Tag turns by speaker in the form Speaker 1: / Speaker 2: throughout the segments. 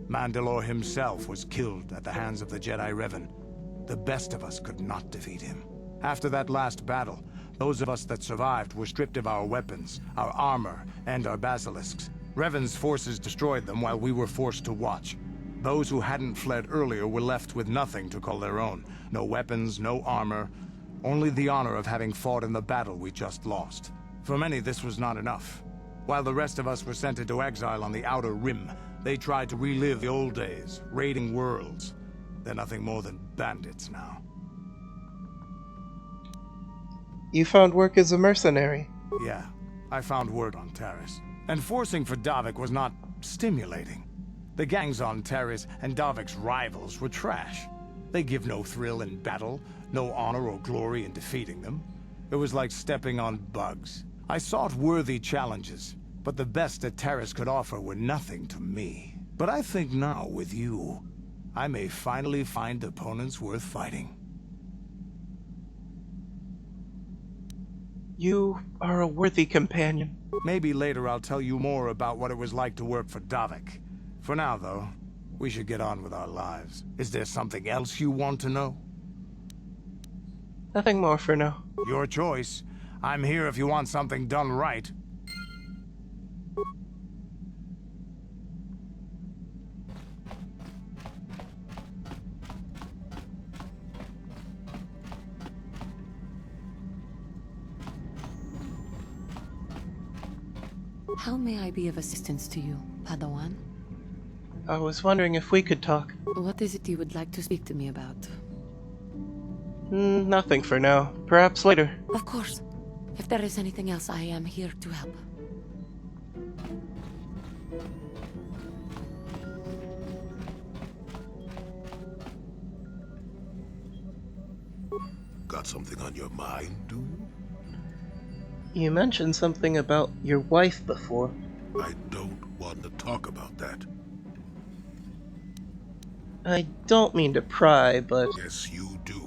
Speaker 1: Mandalore himself was killed at the hands of the Jedi Revan. The best of us could not defeat him. After that last battle, those of us that survived were stripped of our weapons, our armor, and our basilisks. Revan's forces destroyed them while we were forced to watch. Those who hadn't fled earlier were left with nothing to call their own. No weapons, no armor, only the honor of having fought in the battle we just lost. For many, this was not enough. While the rest of us were sent into exile on the Outer Rim, they tried to relive the old days, raiding worlds. They're nothing more than bandits now.
Speaker 2: You found work as a mercenary.
Speaker 1: Yeah, I found word on Taris. Enforcing for Davik was not stimulating. The gangs on Taris and Davik's rivals were trash. They give no thrill in battle, no honor or glory in defeating them. It was like stepping on bugs. I sought worthy challenges, but the best that Taris could offer were nothing to me. But I think now, with you, I may finally find opponents worth fighting.
Speaker 2: You are a worthy companion.
Speaker 1: Maybe later I'll tell you more about what it was like to work for Davik. For now, though, we should get on with our lives. Is there something else you want to know?
Speaker 2: Nothing more for now.
Speaker 1: Your choice. I'm here if you want something done right.
Speaker 3: How may I be of assistance to you, Padawan?
Speaker 2: I was wondering if we could talk.
Speaker 3: What is it you would like to speak to me about?
Speaker 2: Nothing for now. Perhaps later.
Speaker 3: Of course. If there is anything else, I am here to help.
Speaker 4: Got something on your mind, dude?
Speaker 2: You mentioned something about your wife before.
Speaker 4: I don't want to talk about that.
Speaker 2: I don't mean to pry, but...
Speaker 4: Yes, you do.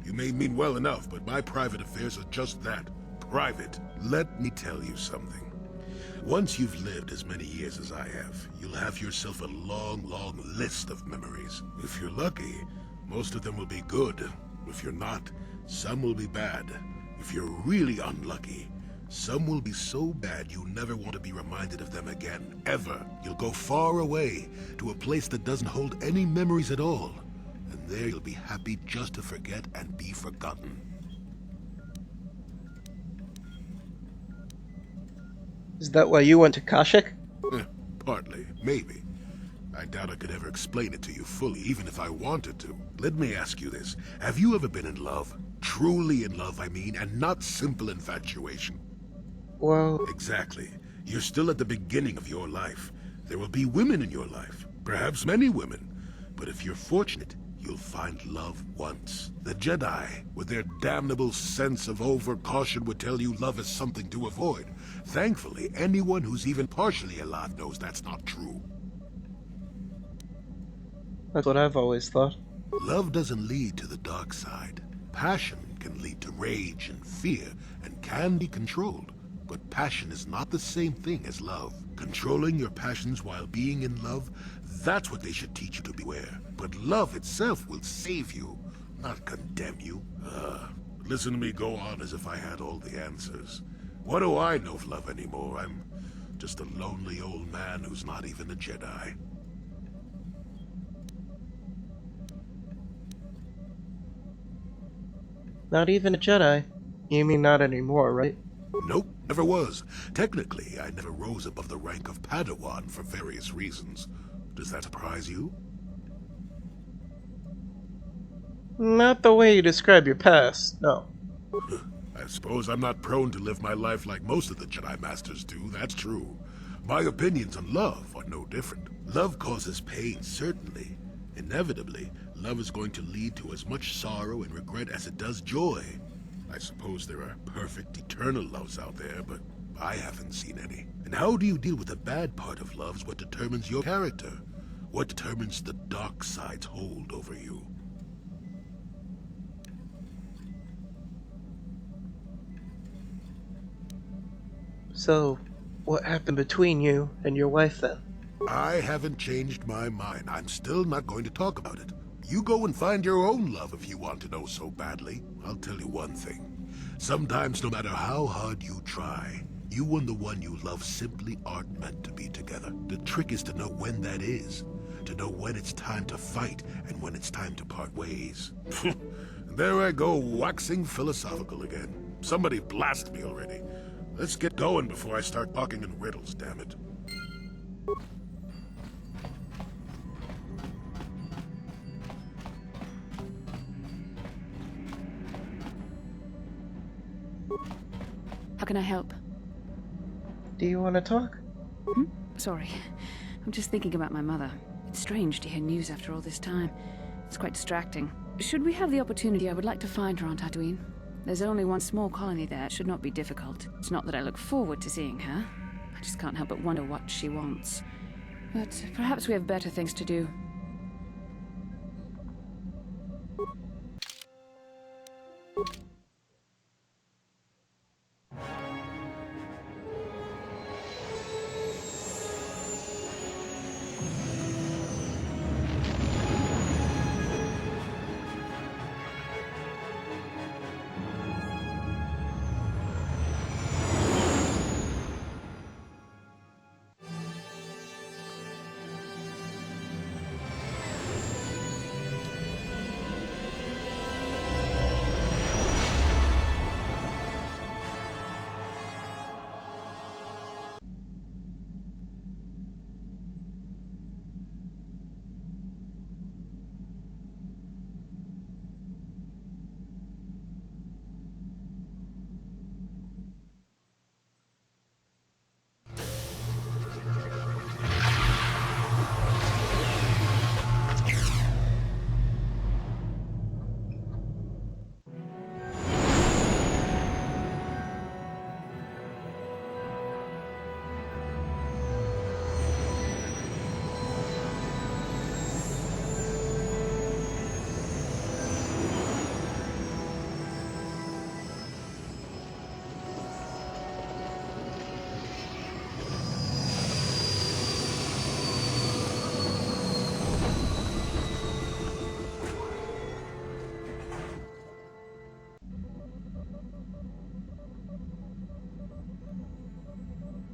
Speaker 4: You may mean well enough, but my private affairs are just that. Private. Let me tell you something. Once you've lived as many years as I have, you'll have yourself a long, long list of memories. If you're lucky, most of them will be good. If you're not, some will be bad. If you're really unlucky, some will be so bad you never want to be reminded of them again, ever. You'll go far away, to a place that doesn't hold any memories at all. And there you'll be happy just to forget and be forgotten.
Speaker 2: Is that why you went to Kashyyyk?
Speaker 4: Partly, maybe. I doubt I could ever explain it to you fully, even if I wanted to. Let me ask you this. Have you ever been in love? Truly in love, I mean, and not simple infatuation.
Speaker 2: Well...
Speaker 4: Exactly. You're still at the beginning of your life. There will be women in your life. Perhaps many women. But if you're fortunate, you'll find love once. The Jedi, with their damnable sense of over-caution, would tell you love is something to avoid. Thankfully, anyone who's even partially alive knows that's not true.
Speaker 2: That's what I've always thought.
Speaker 4: Love doesn't lead to the dark side. Passion can lead to rage and fear, and can be controlled. But passion is not the same thing as love. Controlling your passions while being in love, that's what they should teach you to beware. But love itself will save you, not condemn you. Listen to me go on as if I had all the answers. What do I know of love anymore? I'm just a lonely old man who's not even a Jedi.
Speaker 2: Not even a Jedi. You mean not anymore, right?
Speaker 4: Nope, never was. Technically, I never rose above the rank of Padawan for various reasons. Does that surprise you?
Speaker 2: Not the way you describe your past, no.
Speaker 4: I suppose I'm not prone to live my life like most of the Jedi Masters do, that's true. My opinions on love are no different. Love causes pain, certainly. Inevitably, love is going to lead to as much sorrow and regret as it does joy. I suppose there are perfect, eternal loves out there, but I haven't seen any. And how do you deal with the bad part of love is what determines your character. What determines the dark side's hold over you.
Speaker 2: So, what happened between you and your wife then?
Speaker 4: I haven't changed my mind. I'm still not going to talk about it. You go and find your own love if you want to know so badly. I'll tell you one thing. Sometimes, no matter how hard you try, you and the one you love simply aren't meant to be together. The trick is to know when that is. To know when it's time to fight and when it's time to part ways. There I go, waxing philosophical again. Somebody blast me already. Let's get going before I start talking in riddles, damn it.
Speaker 5: How can I help?
Speaker 2: Do you want to talk?
Speaker 5: Sorry. I'm just thinking about my mother. It's strange to hear news after all this time. It's quite distracting. Should we have the opportunity, I would like to find her on Tatooine. There's only one small colony there. It should not be difficult. It's not that I look forward to seeing her. I just can't help but wonder what she wants. But perhaps we have better things to do.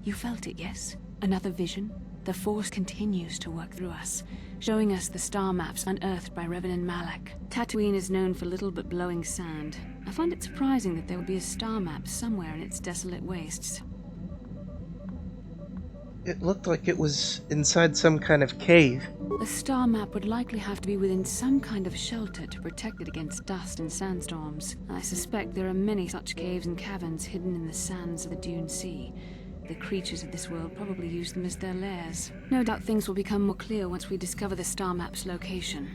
Speaker 5: You felt it, yes? Another vision? The Force continues to work through us, showing us the star maps unearthed by Revan and Malak. Tatooine is known for little but blowing sand. I find it surprising that there would be a star map somewhere in its desolate wastes.
Speaker 2: It looked like it was inside some kind of cave.
Speaker 5: The star map would likely have to be within some kind of shelter to protect it against dust and sandstorms. I suspect there are many such caves and caverns hidden in the sands of the Dune Sea. The creatures of this world probably use them as their lairs. No doubt things will become more clear once we discover the star map's location.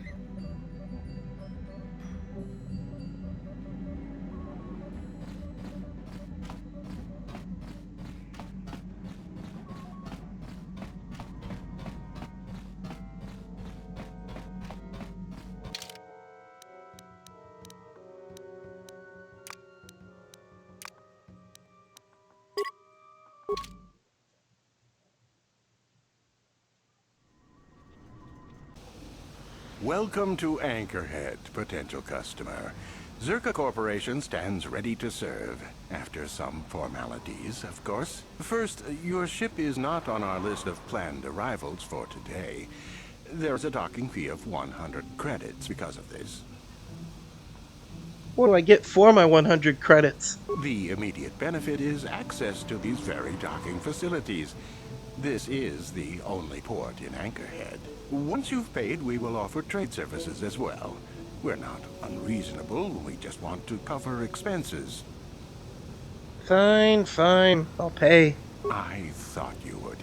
Speaker 6: Welcome to Anchorhead, potential customer. Zerka Corporation stands ready to serve, after some formalities, of course. First, your ship is not on our list of planned arrivals for today. There's a docking fee of 100 credits because of this.
Speaker 2: What do I get for my 100 credits?
Speaker 6: The immediate benefit is access to these very docking facilities. This is the only port in Anchorhead. Once you've paid, we will offer trade services as well. We're not unreasonable, we just want to cover expenses.
Speaker 2: Fine, I'll pay.
Speaker 6: I thought you would.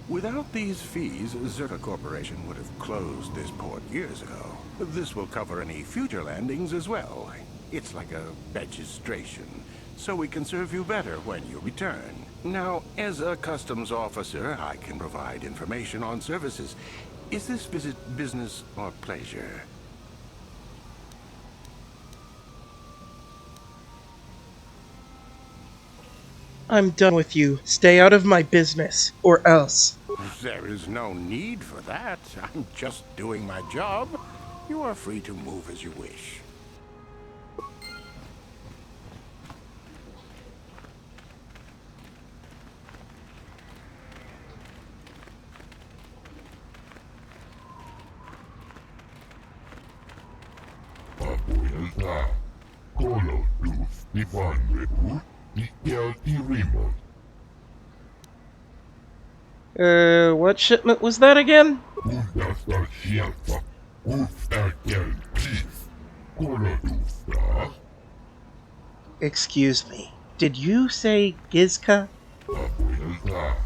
Speaker 6: Without these fees, Zerka Corporation would have closed this port years ago. This will cover any future landings as well. It's like a registration, so we can serve you better when you return. Now, as a customs officer, I can provide information on services. Is this visit business or pleasure?
Speaker 2: I'm done with you. Stay out of my business, or else.
Speaker 6: There is no need for that. I'm just doing my job. You are free to move as you wish.
Speaker 7: Abuelta, Colo Luz Ivan Rebut, Nikel Tirimo.
Speaker 2: What shipment was that again?
Speaker 7: Undasta Shelfa, Ustakel Peace, Colo Luzta.
Speaker 2: Excuse me. Did you say Gizka?
Speaker 7: Abuelta,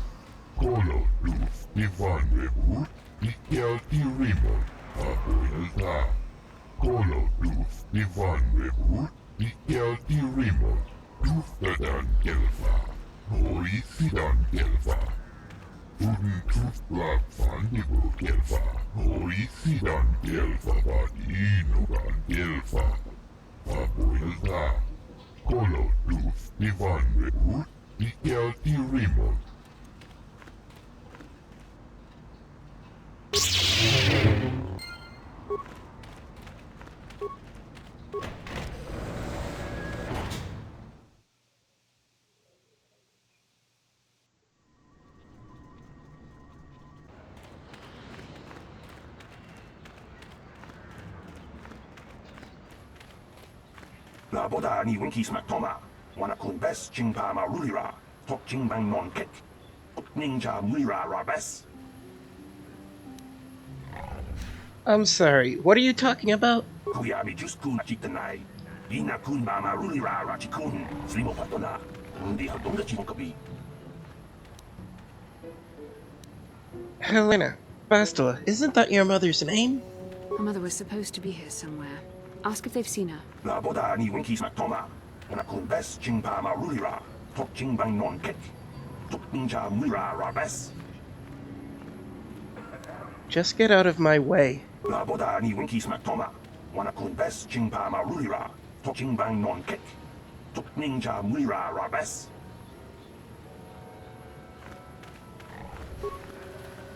Speaker 7: Colo Luz Ivan Rebut, Nikel Tirimo. Abuelta, Colo Luz Ivan Rebut, Nikel Tirimo. Luztadan Gelfa, Hoi Sidan Gelfa. Tustla Fandigo Gelfa, Hoi Sidan Gelfa, Vadinogan Gelfa. Abuelta, Colo Luz Ivan Rebut, Nikel Tirimo.
Speaker 8: La boda ni winkis maktoma, wana kun bes chingpa ma rulira, tok chingbang non kek, ninja mulira rabes.
Speaker 2: I'm sorry, what are you talking about?
Speaker 8: Kuya mi just kun chitanai, ina kun ba ma rulira rachikun, slimo patona, undi hadonga chimokabi.
Speaker 2: Helena, Bastila, isn't that your mother's name?
Speaker 5: My mother was supposed to be here somewhere. Ask if they've seen her.
Speaker 8: La boda ni winkis maktoma, wana kun bes chingpa ma rulira, tok chingbang non kek, tok ninja mulira rabes.
Speaker 2: Just get out of my way.
Speaker 8: La boda ni winkis maktoma, wana kun bes chingpa ma rulira, tok chingbang non kek, tok ninja mulira rabes.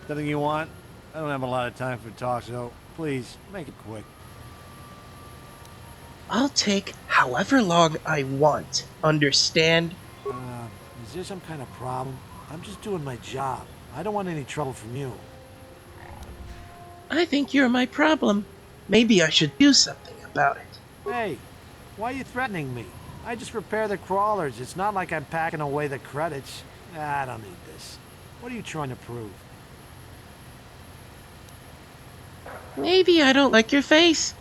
Speaker 9: Something you want? I don't have a lot of time for talk, so please, make it quick.
Speaker 2: I'll take however long I want, understand?
Speaker 9: Is there some kind of problem? I'm just doing my job. I don't want any trouble from you.
Speaker 2: I think you're my problem. Maybe I should do something about it.
Speaker 9: Hey, why are you threatening me? I just repair the crawlers. It's not like I'm packing away the credits. I don't need this. What are you trying to prove?
Speaker 2: Maybe I don't like your face.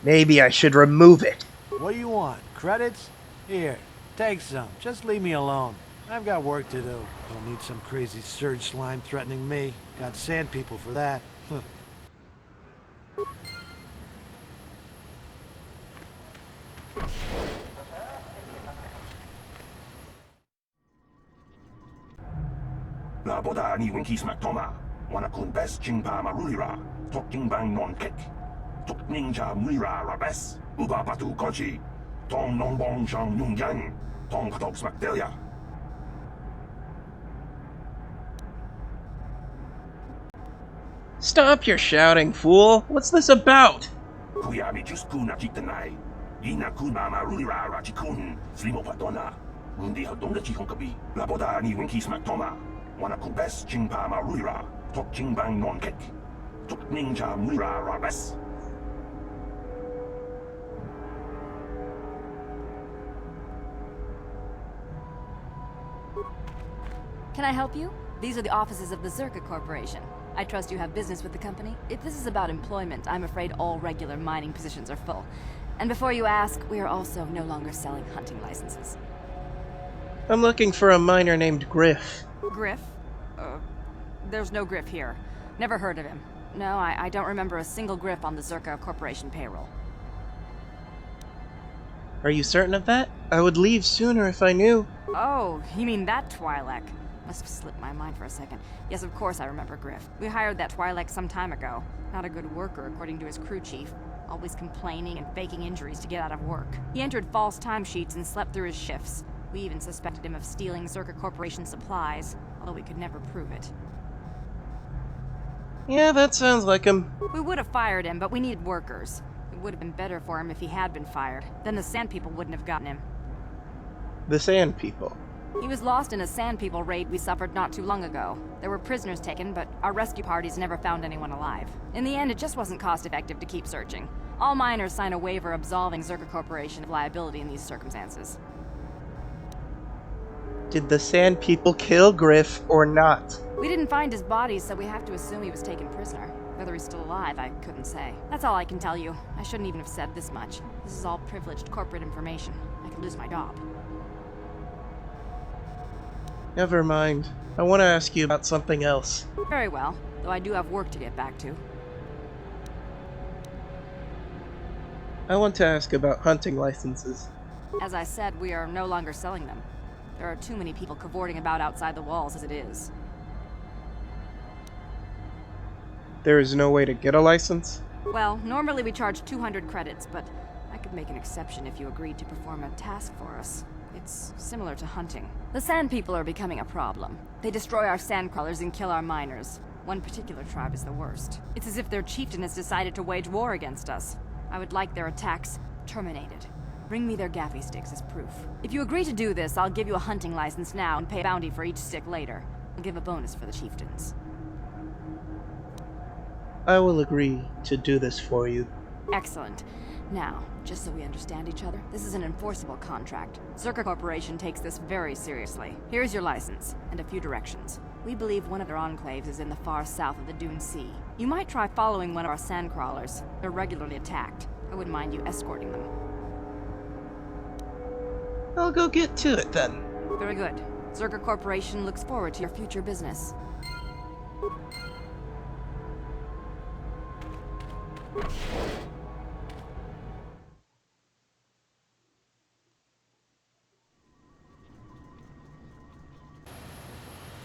Speaker 2: Maybe I should remove it.
Speaker 9: What do you want? Credits? Here, take some. Just leave me alone. I've got work to do. Don't need some crazy surge slime threatening me. Got sand people for that.
Speaker 8: La boda ni winkis maktoma, wana kun bes chingpa ma rulira, tok chingbang non kek, tok ninja mulira rabes, uba patu kochi, tong non bong shang yung yang, tong katok smakdelia.
Speaker 2: Stop your shouting, fool! What's this about?
Speaker 8: Kuya mi just kun chitanai, ina kun ba ma rulira rachikun, slimo patona, undi hadonga chihonkabi, la boda ni winkis maktoma, wana kun bes chingpa ma rulira, tok chingbang non kek, tok ninja mulira rabes.
Speaker 10: Can I help you? These are the offices of the Zerka Corporation. I trust you have business with the company. If this is about employment, I'm afraid all regular mining positions are full. And before you ask, we are also no longer selling hunting licenses.
Speaker 2: I'm looking for a miner named Griff.
Speaker 10: Griff? There's no Griff here. Never heard of him. No, I don't remember a single Griff on the Zerka Corporation payroll.
Speaker 2: Are you certain of that? I would leave sooner if I knew.
Speaker 10: Oh, you mean that Twi'lek? Must have slipped my mind for a second. Yes, of course I remember Griff. We hired that Twi'lek some time ago. Not a good worker, according to his crew chief. Always complaining and faking injuries to get out of work. He entered false timesheets and slept through his shifts. We even suspected him of stealing Zerka Corporation supplies, although we could never prove it.
Speaker 2: Yeah, that sounds like him.
Speaker 10: We would have fired him, but we needed workers. It would have been better for him if he had been fired. Then the Sand People wouldn't have gotten him.
Speaker 2: The Sand People.
Speaker 10: He was lost in a Sand People raid we suffered not too long ago. There were prisoners taken, but our rescue parties never found anyone alive. In the end, it just wasn't cost-effective to keep searching. All miners sign a waiver absolving Zerka Corporation of liability in these circumstances.
Speaker 2: Did the Sand People kill Griff or not?
Speaker 10: We didn't find his body, so we have to assume he was taken prisoner. Whether he's still alive, I couldn't say. That's all I can tell you. I shouldn't even have said this much. This is all privileged corporate information. I could lose my job.
Speaker 2: Never mind. I want to ask you about something else.
Speaker 10: Very well, though I do have work to get back to.
Speaker 2: I want to ask about hunting licenses.
Speaker 10: As I said, we are no longer selling them. There are too many people cavorting about outside the walls as it is.
Speaker 2: There is no way to get a license?
Speaker 10: Well, normally we charge 200 credits, but I could make an exception if you agreed to perform a task for us. It's similar to hunting. The Sand People are becoming a problem. They destroy our sandcrawlers and kill our miners. One particular tribe is the worst. It's as if their chieftain has decided to wage war against us. I would like their attacks terminated. Bring me their gaffy sticks as proof. If you agree to do this, I'll give you a hunting license now and pay a bounty for each stick later. I'll give a bonus for the chieftains.
Speaker 2: I will agree to do this for you.
Speaker 10: Excellent. Now, just so we understand each other, this is an enforceable contract. Zerka Corporation takes this very seriously. Here's your license, and a few directions. We believe one of their enclaves is in the far south of the Dune Sea. You might try following one of our sandcrawlers. They're regularly attacked. I wouldn't mind you escorting them.
Speaker 2: I'll go get to it then.
Speaker 10: Very good. Zerka Corporation looks forward to your future business.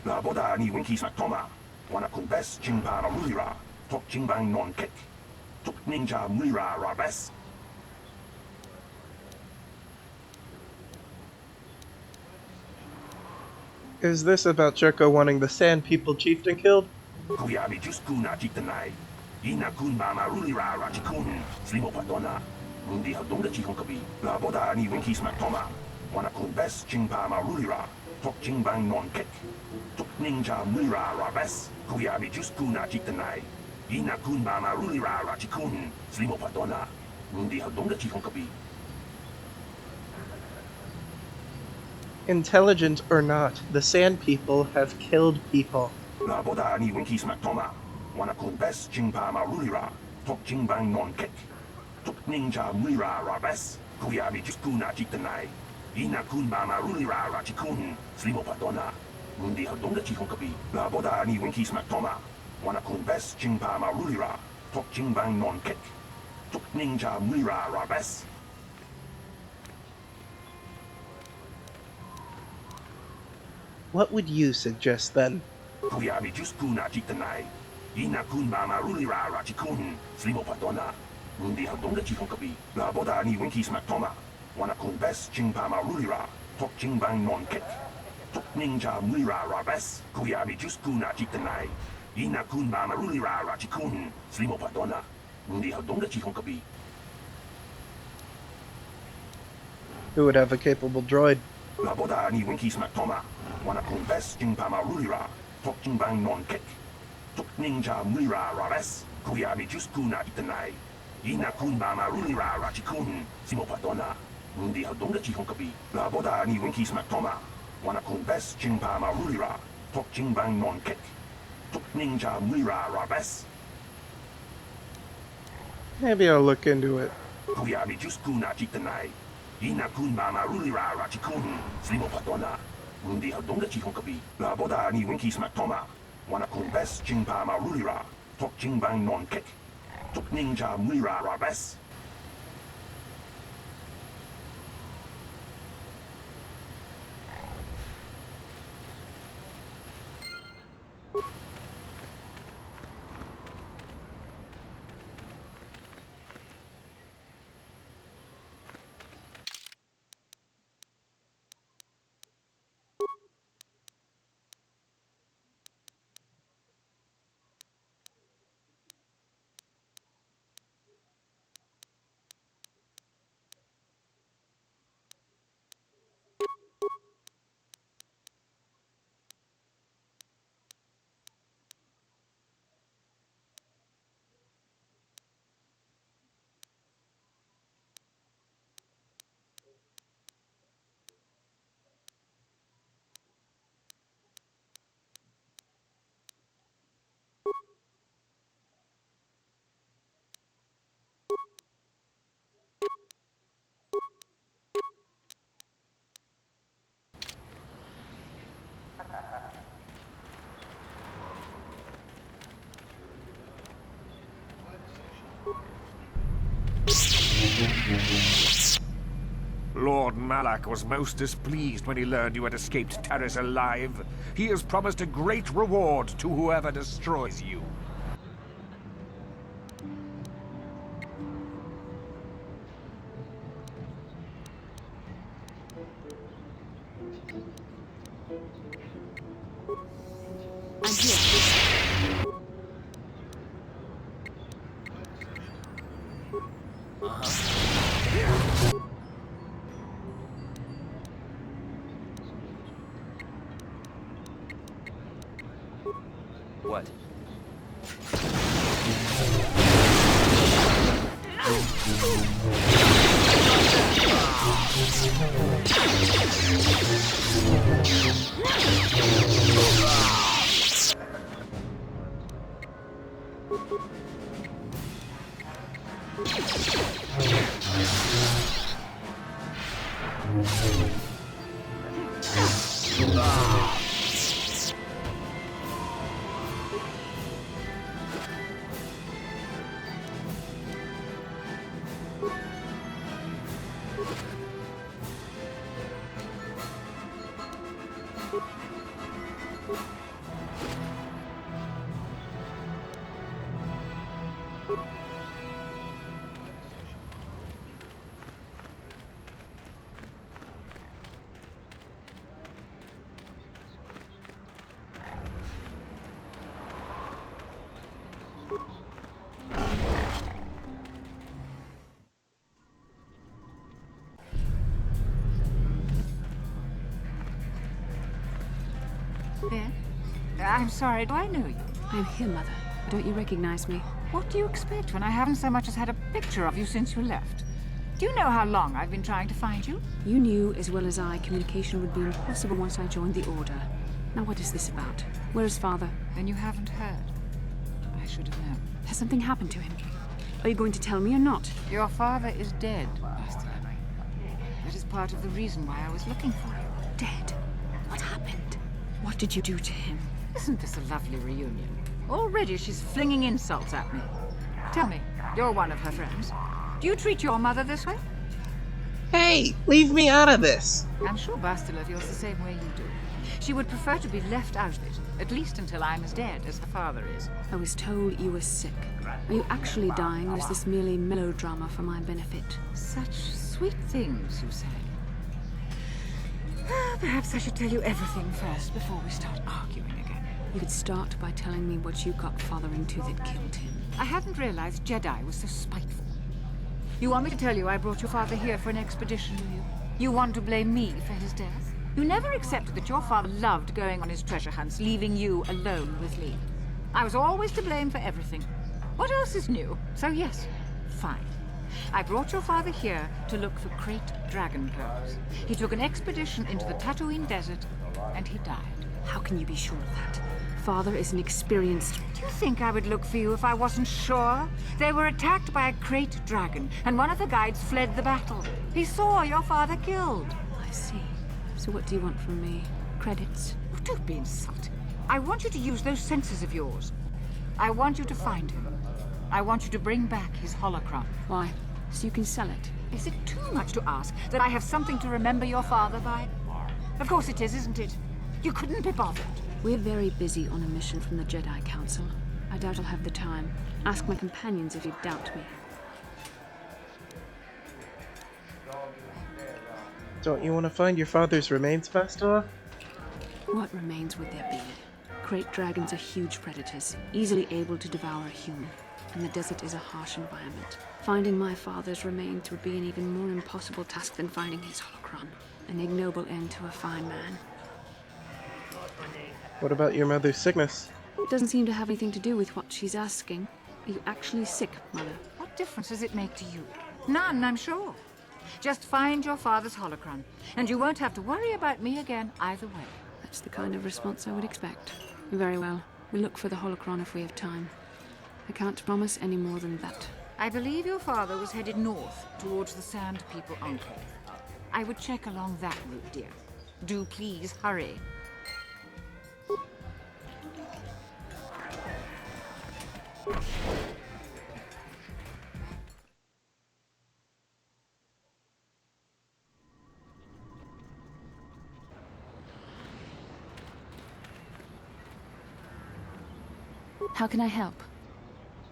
Speaker 8: La boda ni winki smak toma. Wana kumbes chingpa ma ruira. Tok chingbang non kek. Tok ninja muira rabes.
Speaker 2: Is this about Jerko wanting the Sand People chieftain killed?
Speaker 8: Kuyabi juskuna chitanai. Ina kunba ma ruira rachikun. Slimo patona. Mundi hadonga chihonkabi. La boda ni winki smak toma. Wana kumbes chingpa ma ruira. Tok chingbang non kek. Tok ninja muira rabes. Kuyabi juskuna chitanai. Ina kunba ma ruira rachikun. Slimo patona. Mundi hadonga chihonkabi.
Speaker 2: Intelligent or not, the Sand People have killed people.
Speaker 8: La boda ni winki smak toma. Wana kumbes chingpa ma ruira. Tok chingbang non kek. Tok ninja muira rabes. Kuyabi juskuna chitanai. Ina kunba ma ruira rachikun. Slimo patona. Mundi hadonga chihonkabi. La boda ni winki smak toma. Wana kumbes chingpa ma ruira. Tok chingbang non kek. Tok ninja muira rabes.
Speaker 2: What would you suggest then?
Speaker 8: Kuyabi juskuna chitanai. Ina kunba ma ruira rachikun. Slimo patona. Mundi hadonga chihonkabi. La boda ni winki smak toma. Wana kumbes chingpa ma ruira. Tok chingbang non kek. Tok ninja muira rabes. Kuyabi juskuna chitanai. Ina kunba ma ruira rachikun. Slimo patona. Mundi hadonga chihonkabi.
Speaker 2: Who would have a capable droid?
Speaker 8: La boda ni winki smak toma. Wana kumbes chingpa ma ruira. Tok chingbang non kek. Tok ninja muira rabes. Kuyabi juskuna chitanai. Ina kunba ma ruira rachikun. Slimo patona. Mundi hadonga chihonkabi. La boda ni winki smak toma. Wana kumbes chingpa ma ruira. Tok chingbang non kek. Tok ninja muira rabes.
Speaker 2: Maybe I'll look into it.
Speaker 8: Kuyabi juskuna chitanai. Ina kunba ma ruira rachikun. Slimo patona. Mundi hadonga chihonkabi. La boda ni winki smak toma. Wana kumbes chingpa ma ruira. Tok chingbang non kek. Tok ninja muira rabes.
Speaker 11: Malak was most displeased when he learned you had escaped Tharrv alive. He has promised a great reward to whoever destroys you.
Speaker 5: I'm here.
Speaker 12: What?
Speaker 13: Ben? I'm sorry, do I know you?
Speaker 5: I'm here, Mother. Don't you recognize me?
Speaker 13: What do you expect when I haven't so much as had a picture of you since you left? Do you know how long I've been trying to find you?
Speaker 5: You knew as well as I communication would be impossible once I joined the Order. Now what is this about? Where is Father?
Speaker 13: Then you haven't heard. I should have known.
Speaker 5: Has something happened to him? Are you going to tell me or not?
Speaker 13: Your father is dead, Master. That is part of the reason why I was looking for you.
Speaker 5: Dead? What happened? What did you do to him?
Speaker 13: Isn't this a lovely reunion? Already she's flinging insults at me. Tell me, you're one of her friends. Do you treat your mother this way?
Speaker 2: Hey, leave me out of this!
Speaker 13: I'm sure Bastila feels the same way you do. She would prefer to be left out of it, at least until I'm as dead as her father is.
Speaker 5: I was told you were sick. Are you actually dying, or is this merely melodrama for my benefit?
Speaker 13: Such sweet things, you say. Perhaps I should tell you everything first before we start arguing again.
Speaker 5: You could start by telling me what you got Father into that killed him.
Speaker 13: I hadn't realized Jedi was so spiteful. You want me to tell you I brought your father here for an expedition, do you? You want to blame me for his death? You never accepted that your father loved going on his treasure hunts, leaving you alone with me. I was always to blame for everything. What else is new? So yes, fine. I brought your father here to look for great dragon pearls. He took an expedition into the Tatooine desert, and he died.
Speaker 5: How can you be sure of that? Father is an experienced...
Speaker 13: Do you think I would look for you if I wasn't sure? They were attacked by a great dragon, and one of the guides fled the battle. He saw your father killed.
Speaker 5: I see. So what do you want from me? Credits?
Speaker 13: Oh, don't be insulting. I want you to use those senses of yours. I want you to find him. I want you to bring back his holocron.
Speaker 5: Why? So you can sell it?
Speaker 13: Is it too much to ask that I have something to remember your father by? Of course it is, isn't it? You couldn't be bothered.
Speaker 5: We're very busy on a mission from the Jedi Council. I doubt I'll have the time. Ask my companions if you doubt me.
Speaker 2: Don't you want to find your father's remains, Bastila?
Speaker 5: What remains would there be? Great dragons are huge predators, easily able to devour a human. And the desert is a harsh environment. Finding my father's remains would be an even more impossible task than finding his holocron. An ignoble end to a fine man.
Speaker 2: What about your mother's sickness?
Speaker 5: It doesn't seem to have anything to do with what she's asking. Are you actually sick, Mother?
Speaker 13: What difference does it make to you? None, I'm sure. Just find your father's holocron, and you won't have to worry about me again either way.
Speaker 5: That's the kind of response I would expect. Very well. We'll look for the holocron if we have time. I can't promise any more than that.
Speaker 13: I believe your father was headed north, towards the Sand People Enclave. I would check along that route, dear. Do please hurry.
Speaker 5: How can I help?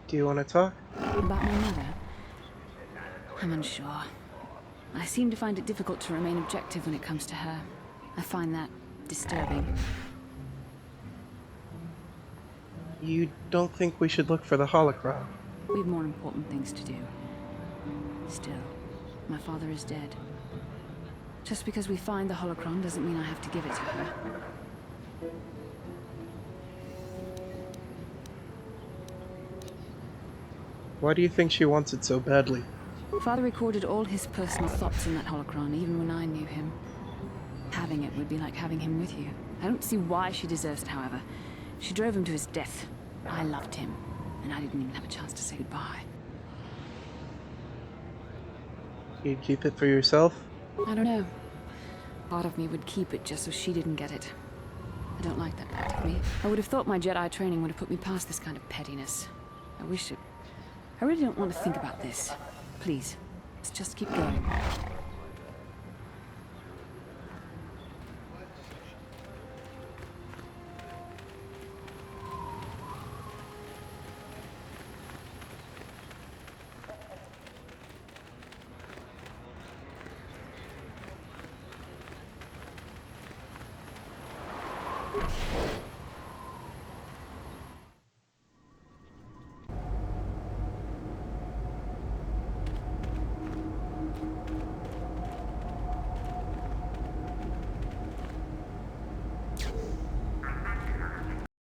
Speaker 2: Do you want to talk?
Speaker 5: About my mother? I'm unsure. I seem to find it difficult to remain objective when it comes to her. I find that disturbing.
Speaker 2: You don't think we should look for the holocron?
Speaker 5: We have more important things to do. Still, my father is dead. Just because we find the holocron doesn't mean I have to give it to her.
Speaker 2: Why do you think she wants it so badly?
Speaker 5: Father recorded all his personal thoughts in that holocron, even when I knew him. Having it would be like having him with you. I don't see why she deserves it, however. She drove him to his death. I loved him, and I didn't even have a chance to say goodbye.
Speaker 2: You'd keep it for yourself?
Speaker 5: I don't know. Part of me would keep it just so she didn't get it. I don't like that part of me. I would have thought my Jedi training would have put me past this kind of pettiness. I wish it... I really don't want to think about this. Please, let's just keep going.